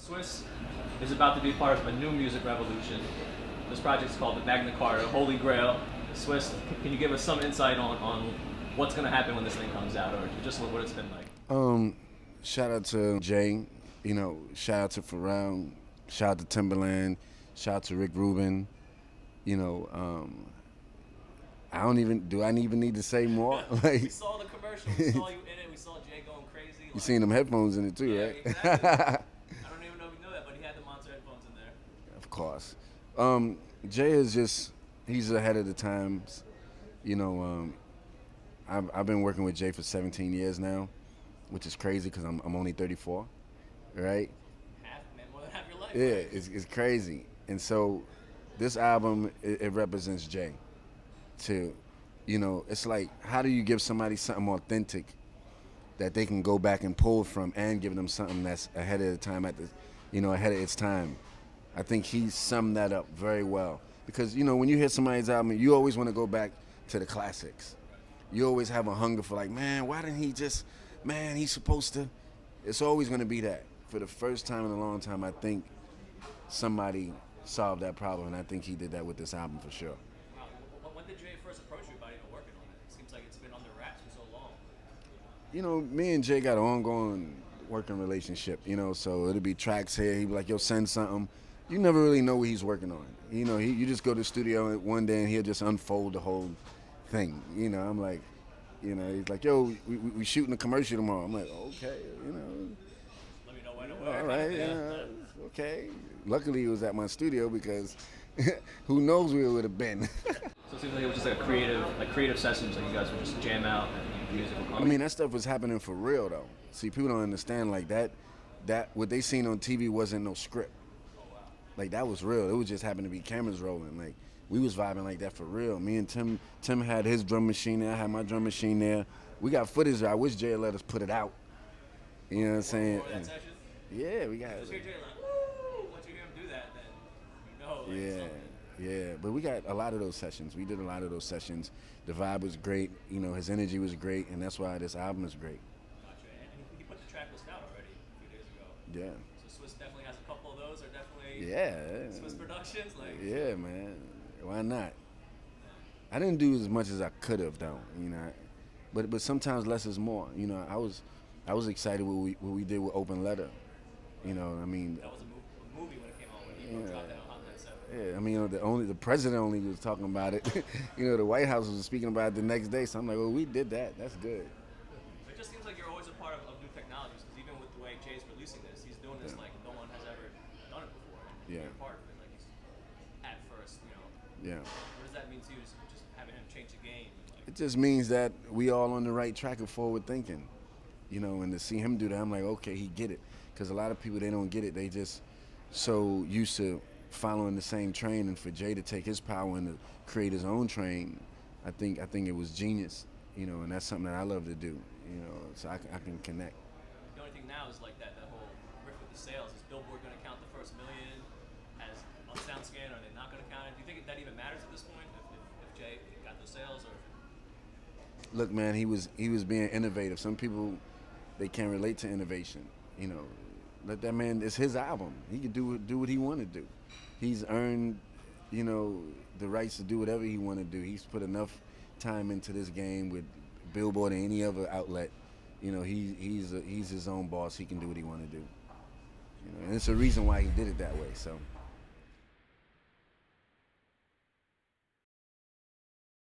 Swizz is about to be part of a new music revolution. This project is called the Magna Carta Holy Grail. Swizz, can you give us some insight on what's going to happen when this thing comes out, or just what it's been like? Shout out to Jay, shout out to Pharrell, shout out to Timbaland, shout out to Rick Rubin. I don't even need to say more? Like, we saw the commercial, we saw you in it, we saw Jay going crazy. You seen them headphones in it too, yeah, right? Exactly. I don't even know if you know that, but he had the monster headphones in there. Of course. Jay is he's ahead of the times. I've been working with Jay for 17 years now, which is crazy because I'm only 34, right? More than half your life. Yeah, right? it's crazy. And so this album, it represents Jay too. It's like, how do you give somebody something authentic that they can go back and pull from and give them something that's ahead of the time, ahead of its time? I think he summed that up very well. Because, when you hear somebody's album, you always want to go back to the classics. You always have a hunger for like, man, why didn't he he's supposed to. It's always going to be that. For the first time in a long time, I think somebody solved that problem, and I think he did that with this album for sure. Wow. When did Jay first approach you about even working on it? It seems like it's been under wraps for so long. Me and Jay got an ongoing working relationship, so it'll be tracks here. He'd be like, yo, send something. You never really know what he's working on. You just go to the studio one day and he'll just unfold the whole thing. I'm like, he's like, yo, we shooting a commercial tomorrow. I'm like, okay, Let me know when and where. All right, okay. Luckily, he was at my studio because who knows where it would have been. So it seems like it was just like creative sessions, like you guys would just jam out and music would come. I mean, that stuff was happening for real, though. See, people don't understand, like, that what they seen on TV wasn't no script. Oh, wow. Like, that was real. It was just happened to be cameras rolling. Like, we was vibing like that for real. Me and Tim had his drum machine there. I had my drum machine there. We got footage. I wish Jay let us put it out. You know what I'm saying? That session? Yeah, we got it. Just hear Jay like, woo! Once you hear him do that, then you know. Like, Yeah, but we got a lot of those sessions. We did a lot of those sessions. The vibe was great. His energy was great, and that's why this album is great. Gotcha. And he put the track list out already a few days ago. Yeah. So Swizz definitely has a couple of those. Are definitely Swizz Productions. Like. Yeah, man. Why not? I didn't do as much as I could have, though. But sometimes less is more. I was excited what we did with Open Letter. I mean. That was a movie when it came out. When he dropped that on that set. Yeah, I mean, the president only was talking about it. The White House was speaking about it the next day. So I'm like, well, we did that. That's good. It just seems like you're always a part of new technologies. Because even with the way Jay's releasing this, he's doing this like no one has ever done it before. And you're a part of it. Like he's at first, Yeah. What does that mean to you? Just having him change the game. It just means that we all on the right track of forward thinking. And to see him do that, I'm like, okay, he get it. Because a lot of people, they don't get it. They just so used to following the same train, and for Jay to take his power and to create his own train, I think it was genius, and that's something that I love to do, so I can connect. The only thing now is like that whole riff with the sales. Is Billboard going to count the first million as on SoundScan, or are they not going to count it? Do you think that even matters at this point if Jay got those sales? Or look, man, he was being innovative. Some people, they can't relate to innovation, Let that man, it's his album. He can do what he want to do. He's earned, the rights to do whatever he want to do. He's put enough time into this game with Billboard and any other outlet. He's his own boss. He can do what he want to do. And it's a reason why he did it that way. So.